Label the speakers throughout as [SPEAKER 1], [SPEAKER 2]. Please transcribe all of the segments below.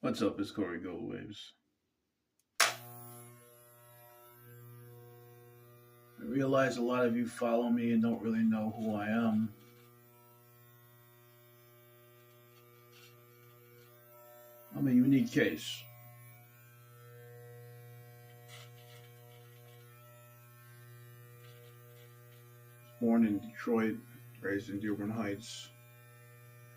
[SPEAKER 1] What's up? It's Corey Goldwaves. I realize a lot of you follow me and don't really know who I am. I'm a unique case. Born in Detroit, raised in Dearborn Heights.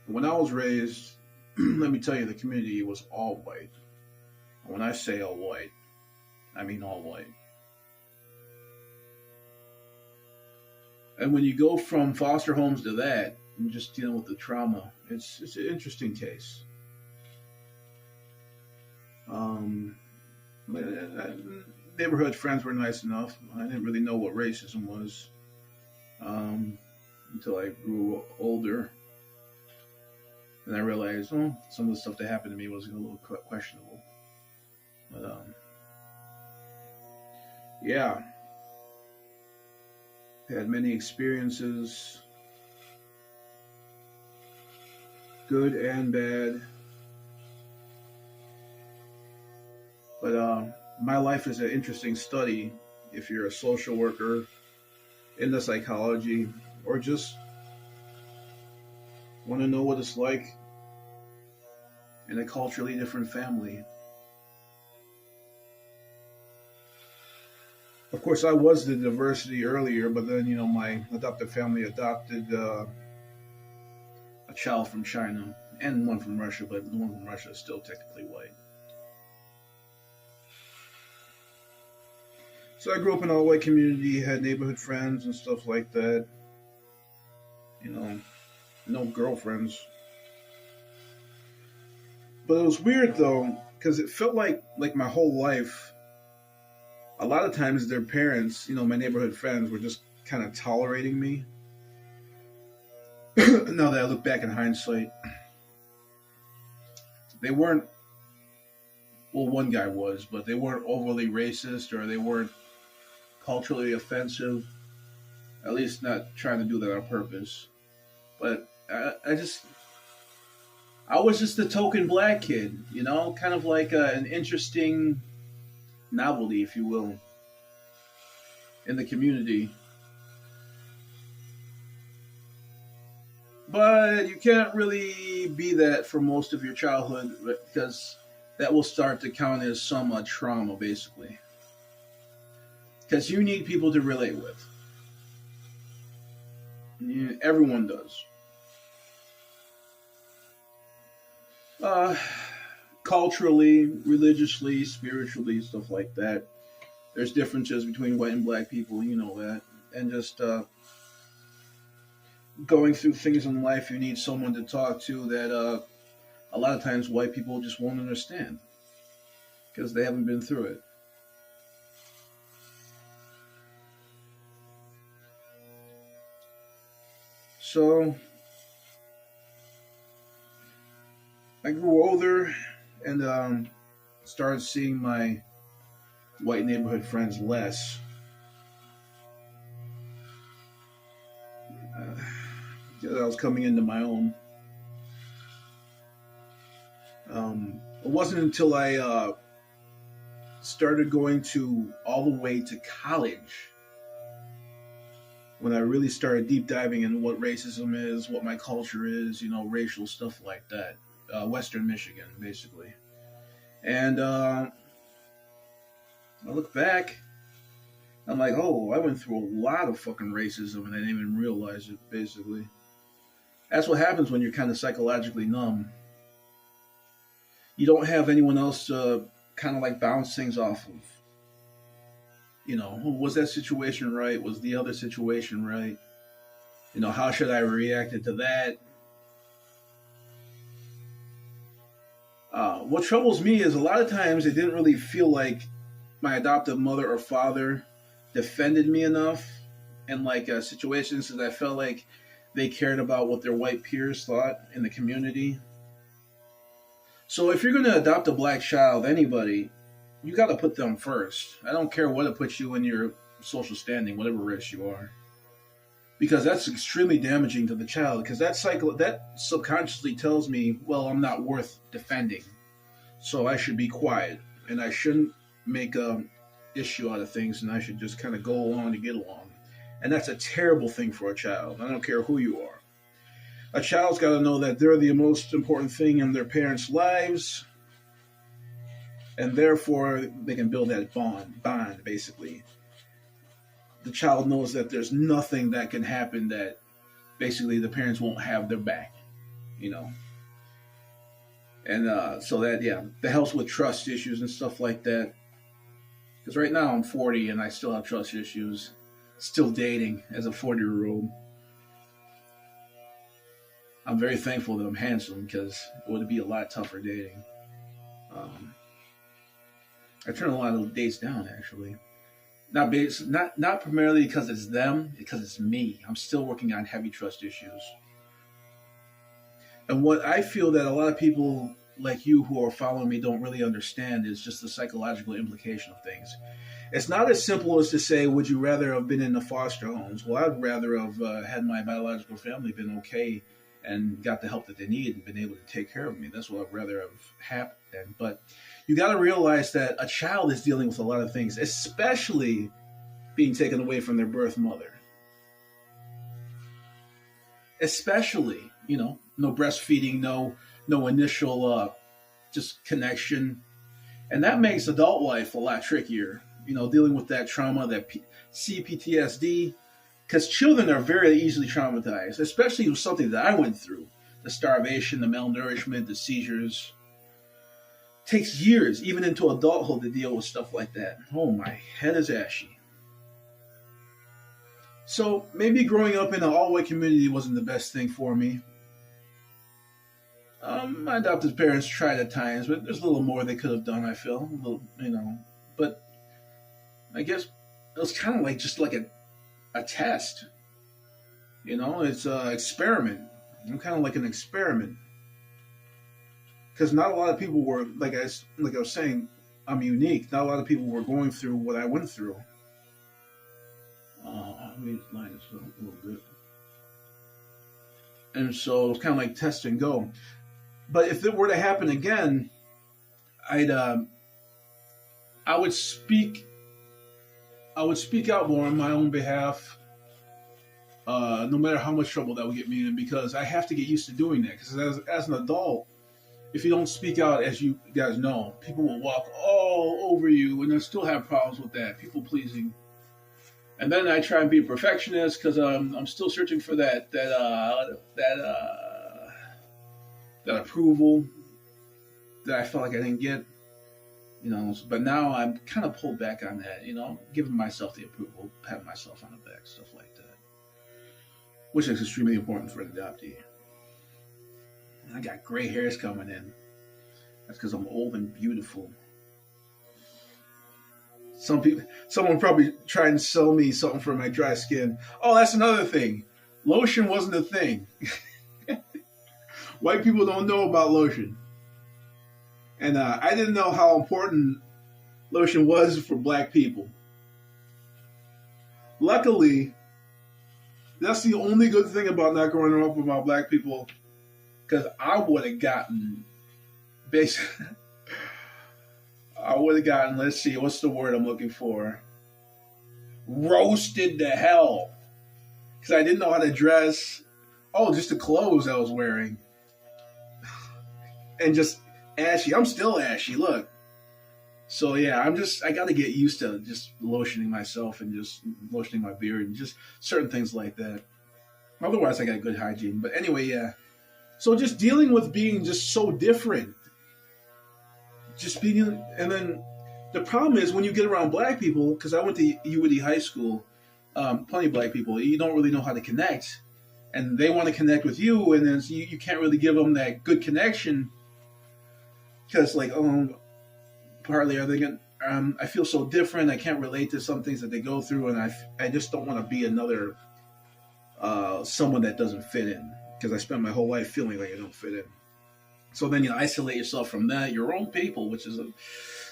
[SPEAKER 1] When I was raised, let me tell you, the community was all white. When I say all white, I mean all white. And when you go from foster homes to that, and just dealing with the trauma, it's an interesting case. Um, Neighborhood friends were nice enough. I didn't really know what racism was until I grew older, and I realized, oh, some of the stuff that happened to me was a little questionable. But yeah, had many experiences, good and bad. But my life is an interesting study if you're a social worker into psychology or just want to know what it's like in a culturally different family. Of course, I was the diversity earlier, but then, my adoptive family adopted a child from China and one from Russia, but the one from Russia is still technically white. So I grew up in an all white community, had neighborhood friends and stuff like that. You know, no girlfriends. But it was weird though, because it felt like my whole life. A lot of times, their parents, my neighborhood friends, were just kind of tolerating me. Now that I look back in hindsight, they weren't. Well, one guy was, but they weren't overly racist or they weren't culturally offensive. At least not trying to do that on purpose. But I was just a token black kid, kind of like an interesting novelty, if you will, in the community. But you can't really be that for most of your childhood because that will start to count as some trauma, basically. Because you need people to relate with. Everyone does. Uh, Culturally, religiously, spiritually, stuff like that. There's differences between white and black people, you know that. And just going through things in life, you need someone to talk to that a lot of times white people just won't understand because they haven't been through it. So I grew older and started seeing my white neighborhood friends less. Because I was coming into my own. It wasn't until I started going to all the way to college when I really started deep diving into what racism is, what my culture is, racial stuff like that. Western Michigan, basically. And I look back, I'm like, oh, I went through a lot of fucking racism and I didn't even realize it, basically. That's what happens when you're kind of psychologically numb. You don't have anyone else to kind of like bounce things off of. Was that situation right? Was the other situation right? How should I react to that? What troubles me is a lot of times it didn't really feel like my adoptive mother or father defended me enough in like situations that I felt like they cared about what their white peers thought in the community. So if you're going to adopt a black child, anybody, you got to put them first. I don't care what it puts you in your social standing, whatever race you are, because that's extremely damaging to the child. Because that subconsciously tells me, well, I'm not worth defending. So I should be quiet, and I shouldn't make a issue out of things, and I should just kind of go along to get along. And that's a terrible thing for a child. I don't care who you are. A child's got to know that they're the most important thing in their parents' lives, and therefore they can build that bond basically. The child knows that there's nothing that can happen that basically the parents won't have their back, you know. And so that, yeah, that helps with trust issues and stuff like that. Because right now I'm 40 and I still have trust issues. Still dating as a 40-year-old. I'm very thankful that I'm handsome because it would be a lot tougher dating. I turn a lot of dates down actually. Not primarily because it's them, because it's me. I'm still working on heavy trust issues. And what I feel that a lot of people like you who are following me don't really understand is just the psychological implication of things. It's not as simple as to say, would you rather have been in the foster homes? Well, I'd rather have had my biological family been okay and got the help that they needed and been able to take care of me. That's what I'd rather have happened. But you got to realize that a child is dealing with a lot of things, especially being taken away from their birth mother. Especially, no breastfeeding, no initial just connection. And that makes adult life a lot trickier, dealing with that trauma, that CPTSD, because children are very easily traumatized, especially with something that I went through, the starvation, the malnourishment, the seizures. It takes years, even into adulthood, to deal with stuff like that. Oh, my head is ashy. So maybe growing up in an all-white community wasn't the best thing for me. My adopted parents tried at times, but there's a little more they could have done, I feel. A little, But I guess it was kind of like just like a test. It's an experiment. I'm kind of like an experiment. Because not a lot of people were, like I was saying, I'm unique. Not a lot of people were going through what I went through. Let me line this up a little bit. And so it was kind of like test and go. But if it were to happen again, I would speak out more on my own behalf, no matter how much trouble that would get me in, because I have to get used to doing that. Because as an adult, if you don't speak out, as you guys know, people will walk all over you, and they'll still have problems with that, people pleasing. And then I try and be a perfectionist because I'm still searching for that approval that I felt like I didn't get, But now I'm kind of pulled back on that, giving myself the approval, patting myself on the back, stuff like that, which is extremely important for an adoptee. I got gray hairs coming in. That's because I'm old and beautiful. Someone probably try and sell me something for my dry skin. Oh, that's another thing. Lotion wasn't a thing. White people don't know about lotion. And I didn't know how important lotion was for black people. Luckily, that's the only good thing about not growing up about black people, because I would have gotten, basically, let's see, what's the word I'm looking for? Roasted to hell. Because I didn't know how to dress. Oh, just the clothes I was wearing. And just ashy. I'm still ashy, look. So yeah, I got to get used to just lotioning myself and just lotioning my beard and just certain things like that. Otherwise, I got good hygiene. But anyway, yeah. So just dealing with being just so different. And then the problem is when you get around black people, because I went to UWD High School, plenty of black people, you don't really know how to connect. And they want to connect with you, and then you can't really give them that good connection. Because, partly are they going I feel so different, I can't relate to some things that they go through, and I just don't want to be another someone that doesn't fit in. Because I spent my whole life feeling like I don't fit in. So then you isolate yourself from that, your own people, which is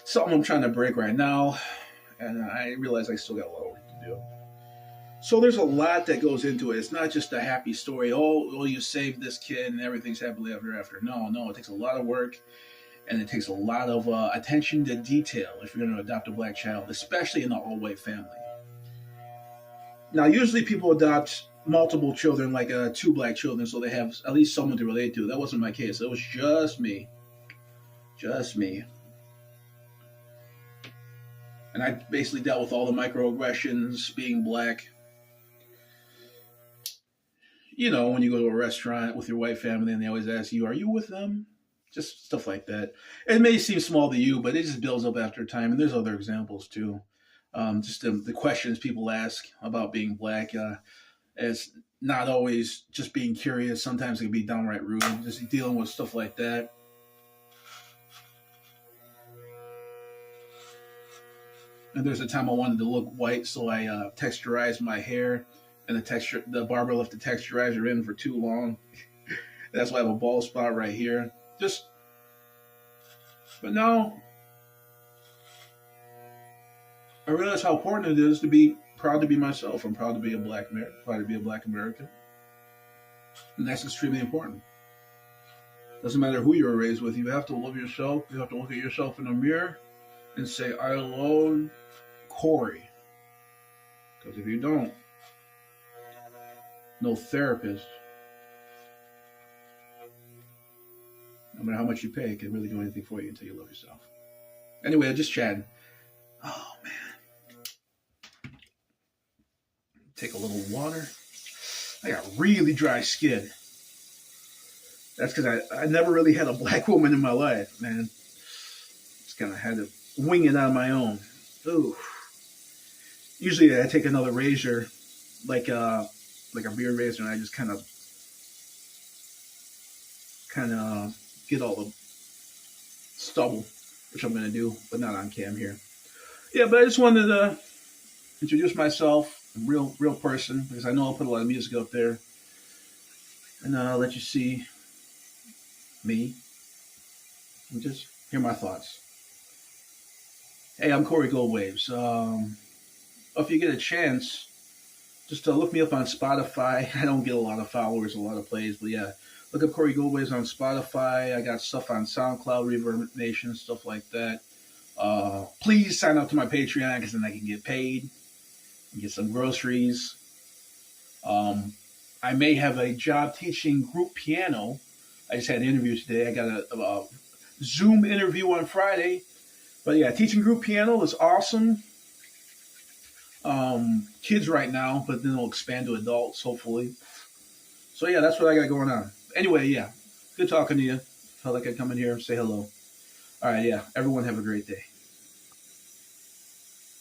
[SPEAKER 1] something I'm trying to break right now. And I realize I still got a lot of work to do. So there's a lot that goes into it. It's not just a happy story. Oh, you saved this kid and everything's happily ever after. No, it takes a lot of work. And it takes a lot of attention to detail if you're going to adopt a black child, especially in an all-white family. Now, usually people adopt multiple children, like two black children, so they have at least someone to relate to. That wasn't my case. It was just me. Just me. And I basically dealt with all the microaggressions, being black. You know, when you go to a restaurant with your white family and they always ask you, are you with them? Just stuff like that. It may seem small to you, but it just builds up after time. And there's other examples too. Just the questions people ask about being black. It's not always just being curious. Sometimes it can be downright rude. Just dealing with stuff like that. And there's a time I wanted to look white, so I texturized my hair, and the barber left the texturizer in for too long. That's why I have a bald spot right here. But no, I realize how important it is to be proud to be myself. I'm proud to be a black American, proud to be a black American, and that's extremely important. Doesn't matter who you were raised with. You have to love yourself. You have to look at yourself in the mirror and say, I love Corey. Because if you don't, no therapist, no matter how much you pay, can really do anything for you until you love yourself. Anyway, I'm just chatting. Oh, man. Take a little water. I got really dry skin. That's because I never really had a black woman in my life, man. Just kind of had to wing it on my own. Ooh. Usually I take another razor, like a beard razor, and I just kind of get all the stubble, which I'm going to do, but not on cam here. Yeah, but I just wanted to introduce myself, a real person, because I know I'll put a lot of music up there, and I'll let you see me and just hear my thoughts. Hey, I'm Corey Goldwaves. If you get a chance, just look me up on Spotify. I don't get a lot of followers, a lot of plays, but yeah, look up Corey Goldwaves on Spotify. I got stuff on SoundCloud, Reverb Nation, stuff like that. Please sign up to my Patreon because then I can get paid and get some groceries. I may have a job teaching group piano. I just had an interview today. I got a Zoom interview on Friday. But yeah, teaching group piano is awesome. Kids right now, but then it'll expand to adults, hopefully. So yeah, that's what I got going on. Anyway, yeah, good talking to you. Felt like I'd come in here and say hello. All right, yeah, everyone have a great day.